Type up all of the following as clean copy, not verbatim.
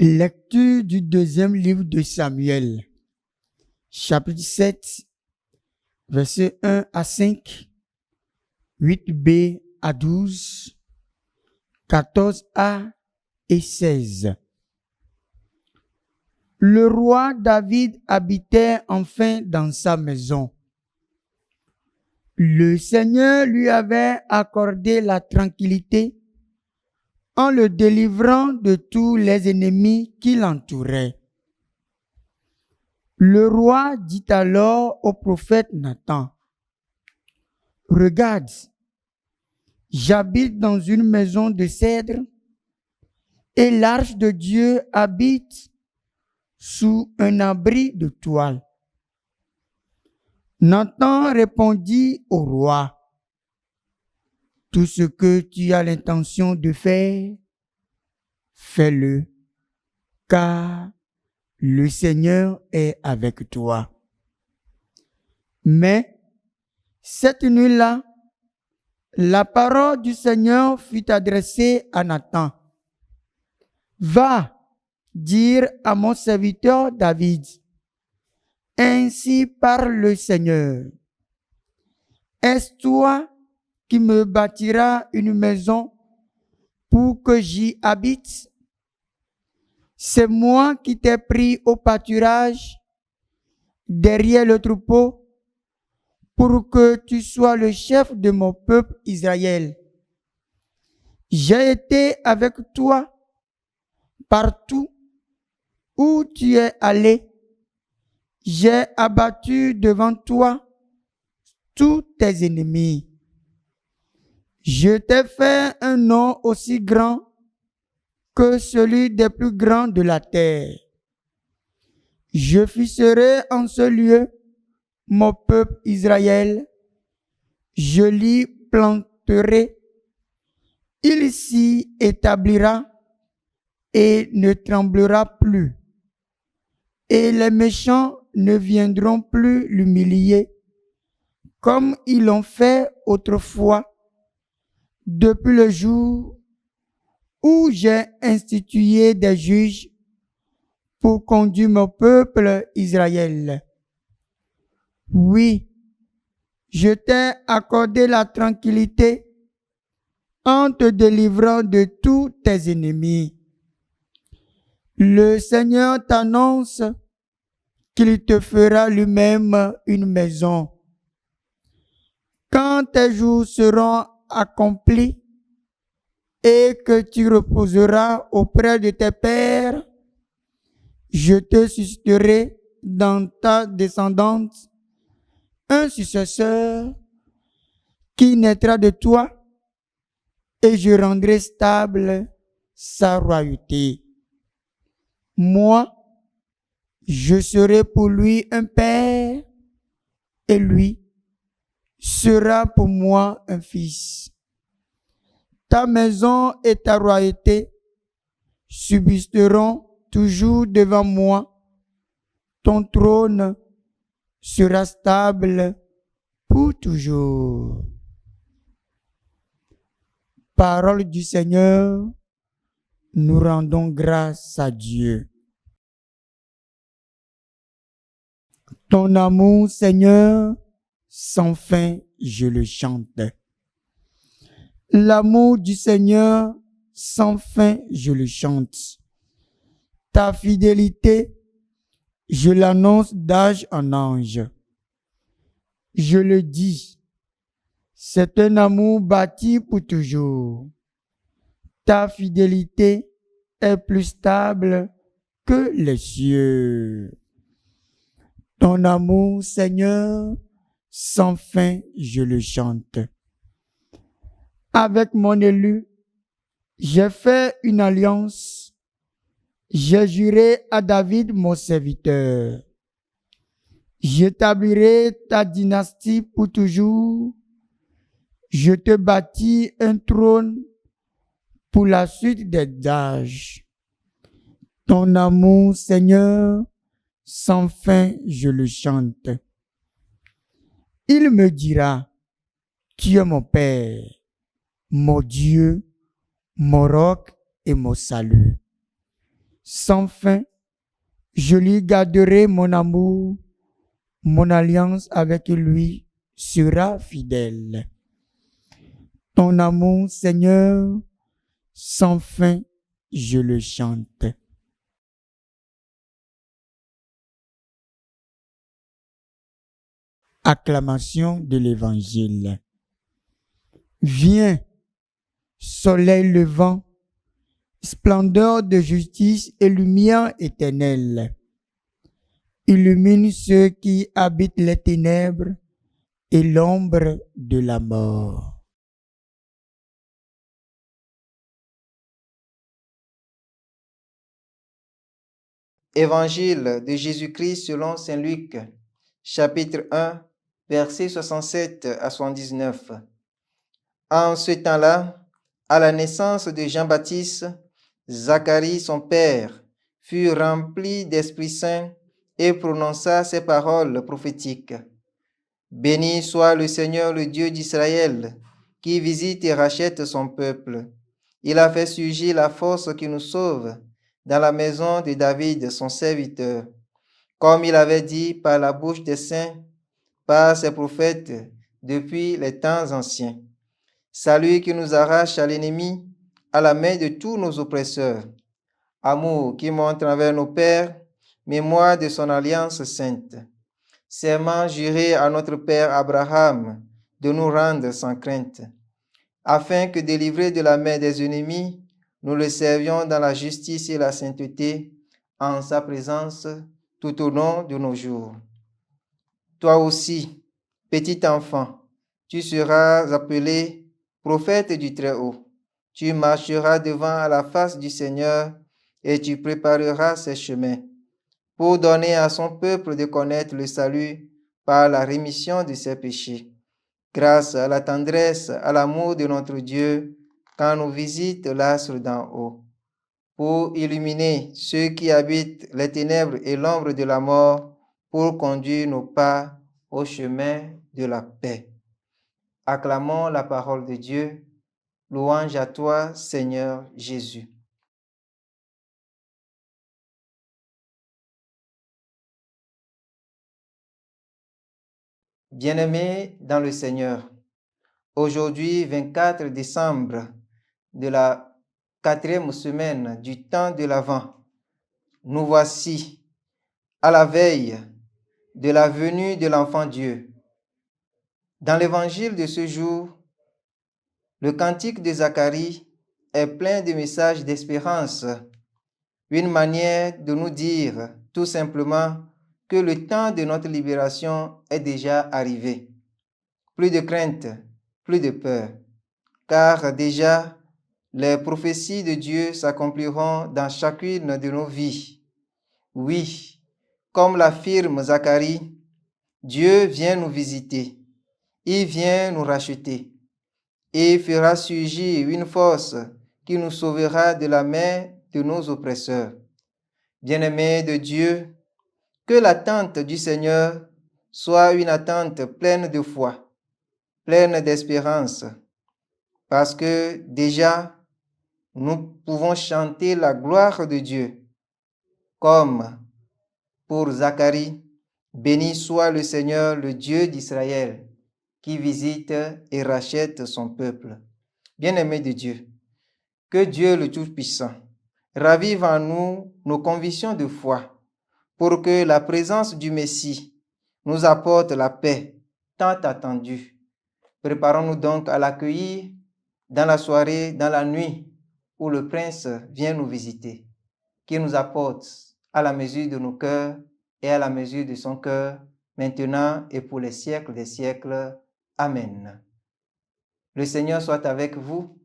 Lecture du deuxième livre de Samuel, chapitre 7, versets 1 à 5, 8b à 12, 14a et 16. Le roi David habitait enfin dans sa maison. Le Seigneur lui avait accordé la tranquillité en le délivrant de tous les ennemis qui l'entouraient. Le roi dit alors au prophète Nathan, « Regarde, j'habite dans une maison de cèdre et l'arche de Dieu habite sous un abri de toile. » Nathan répondit au roi, « Tout ce que tu as l'intention de faire, fais-le, car le Seigneur est avec toi. » Mais cette nuit-là, la parole du Seigneur fut adressée à Nathan. « Va dire à mon serviteur David, ainsi parle le Seigneur. Est-ce toi qui me bâtiras une maison pour que j'y habite? C'est moi qui t'ai pris au pâturage derrière le troupeau pour que tu sois le chef de mon peuple Israël. J'ai été avec toi partout où tu es allé. J'ai abattu devant toi tous tes ennemis. Je t'ai fait un nom aussi grand que celui des plus grands de la terre. Je fixerai en ce lieu mon peuple Israël. Je l'y planterai. Il s'y établira et ne tremblera plus. Et les méchants ne viendront plus l'humilier, comme ils l'ont fait autrefois, depuis le jour où j'ai institué des juges pour conduire mon peuple Israël. Oui, je t'ai accordé la tranquillité en te délivrant de tous tes ennemis. Le Seigneur t'annonce qu'il te fera lui-même une maison. Quand tes jours seront accomplis et que tu reposeras auprès de tes pères, je te susciterai dans ta descendance un successeur qui naîtra de toi et je rendrai stable sa royauté. Moi, je serai pour lui un père et lui sera pour moi un fils. Ta maison et ta royauté subsisteront toujours devant moi. Ton trône sera stable pour toujours. Parole du Seigneur, nous rendons grâce à Dieu. Ton amour, Seigneur, sans fin, je le chante. L'amour du Seigneur, sans fin, je le chante. Ta fidélité, je l'annonce d'âge en âge. Je le dis, c'est un amour bâti pour toujours. Ta fidélité est plus stable que les cieux. Ton amour, Seigneur, sans fin, je le chante. Avec mon élu, j'ai fait une alliance. J'ai juré à David, mon serviteur. J'établirai ta dynastie pour toujours. Je te bâtis un trône pour la suite des âges. Ton amour, Seigneur, sans fin, je le chante. Il me dira, tu es mon Père, mon Dieu, mon roc et mon salut. sans fin. Je lui garderai mon amour, mon alliance avec lui sera fidèle. Ton amour, Seigneur, sans fin, je le chante. Acclamation de l'Évangile. Viens, soleil levant, splendeur de justice et lumière éternelle. Illumine ceux qui habitent les ténèbres et l'ombre de la mort. Évangile de Jésus-Christ selon Saint Luc, chapitre 1, versets 67 à 79. En ce temps-là, à la naissance de Jean-Baptiste, Zacharie, son père, fut rempli d'Esprit Saint et prononça ces paroles prophétiques. Béni soit le Seigneur, le Dieu d'Israël, qui visite et rachète son peuple. Il a fait surgir la force qui nous sauve dans la maison de David, son serviteur, comme il avait dit par la bouche des saints, par ses prophètes, depuis les temps anciens. Salut qui nous arrache à l'ennemi, à la main de tous nos oppresseurs. Amour qui montre envers nos pères, mémoire de son alliance sainte. Serment juré à notre père Abraham de nous rendre sans crainte, afin que, délivrés de la main des ennemis, nous le servions dans la justice et la sainteté, en sa présence, tout au long de nos jours. Toi aussi, petit enfant, tu seras appelé prophète du Très-Haut. Tu marcheras devant à la face du Seigneur et tu prépareras ses chemins pour donner à son peuple de connaître le salut par la rémission de ses péchés, grâce à la tendresse, à l'amour de notre Dieu, quand nous visite l'astre d'en haut, pour illuminer ceux qui habitent les ténèbres et l'ombre de la mort, pour conduire nos pas au chemin de la paix. Acclamons la parole de Dieu. Louange à toi, Seigneur Jésus. Bien-aimés dans le Seigneur, aujourd'hui, 24 décembre de la 4e semaine du temps de l'Avent, nous voici à la veille de la venue de l'Enfant Dieu. Dans l'évangile de ce jour, le cantique de Zacharie est plein de messages d'espérance, une manière de nous dire tout simplement que le temps de notre libération est déjà arrivé. Plus de crainte, plus de peur, car déjà les prophéties de Dieu s'accompliront dans chacune de nos vies. Oui, comme l'affirme Zacharie, Dieu vient nous visiter, il vient nous racheter et fera surgir une force qui nous sauvera de la main de nos oppresseurs. Bien-aimés de Dieu, que l'attente du Seigneur soit une attente pleine de foi, pleine d'espérance, parce que déjà, nous pouvons chanter la gloire de Dieu, comme pour Zacharie, béni soit le Seigneur, le Dieu d'Israël, qui visite et rachète son peuple. Bien-aimés de Dieu, que Dieu le Tout-Puissant ravive en nous nos convictions de foi, pour que la présence du Messie nous apporte la paix tant attendue. Préparons-nous donc à l'accueillir dans la soirée, dans la nuit, où le Prince vient nous visiter, qui nous apporte à la mesure de nos cœurs et à la mesure de son cœur, maintenant et pour les siècles des siècles. Amen. Le Seigneur soit avec vous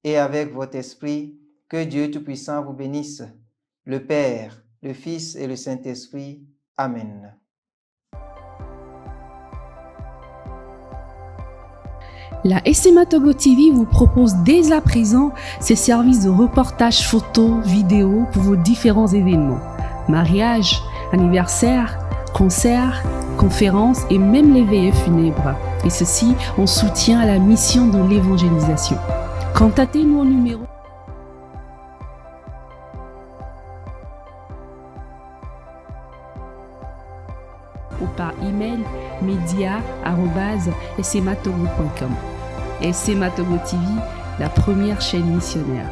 et avec votre esprit. Que Dieu Tout-Puissant vous bénisse, le Père, le Fils et le Saint-Esprit. Amen. La SMA Togo TV vous propose dès à présent ses services de reportage photo, vidéo pour vos différents événements. Mariage, anniversaire, concerts, conférences et même les veillées funèbres. Et ceci en soutien à la mission de l'évangélisation. Contactez-nous au numéro ou par email media@smatogo.com. SMA Togo TV, la première chaîne missionnaire.